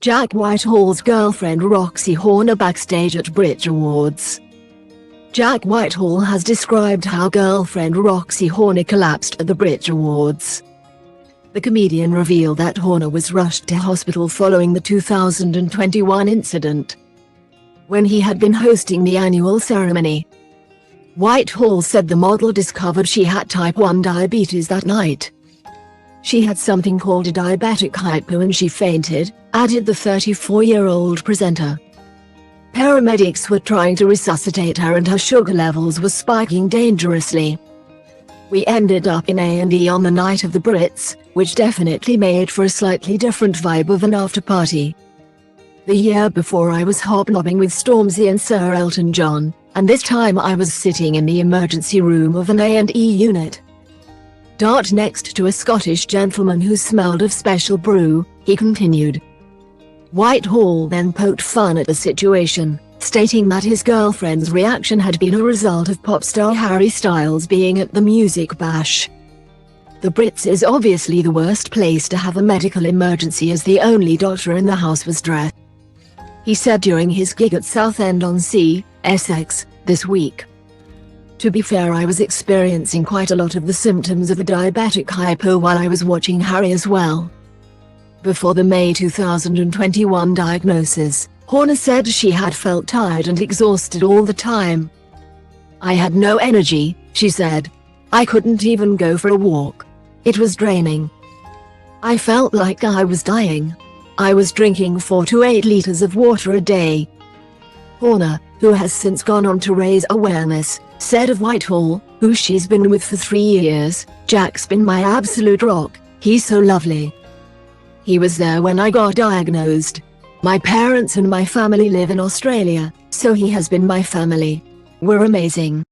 Jack Whitehall's girlfriend Roxy Horner backstage at Brit Awards. Jack Whitehall has described how girlfriend Roxy Horner collapsed at the Brit Awards. The comedian revealed that Horner was rushed to hospital following the 2021 incident, when he had been hosting the annual ceremony. Whitehall said the model discovered she had type 1 diabetes that night. She had something called a diabetic hypo and she fainted, added the 34-year-old presenter. Paramedics were trying to resuscitate her and her sugar levels were spiking dangerously. We ended up in A&E on the night of the Brits, which definitely made for a slightly different vibe of an after-party. The year before I was hobnobbing with Stormzy and Sir Elton John, and this time I was sitting in the emergency room of an A&E unit. Next to a Scottish gentleman who smelled of special brew, he continued. Whitehall then poked fun at the situation, stating that his girlfriend's reaction had been a result of pop star Harry Styles being at the music bash. The Brits is obviously the worst place to have a medical emergency as the only doctor in the house was dressed, he said during his gig at Southend-on-Sea, Essex, this week. To be fair, I was experiencing quite a lot of the symptoms of a diabetic hypo while I was watching Harry as well. Before the May 2021 diagnosis, Horner said she had felt tired and exhausted all the time. I had no energy, she said. I couldn't even go for a walk. It was draining. I felt like I was dying. I was drinking 4 to 8 liters of water a day. Horner, who has since gone on to raise awareness, said of Whitehall, who she's been with for 3 years, "Jack's been my absolute rock, he's so lovely. He was there when I got diagnosed. My parents and my family live in Australia, so he has been my family. We're amazing."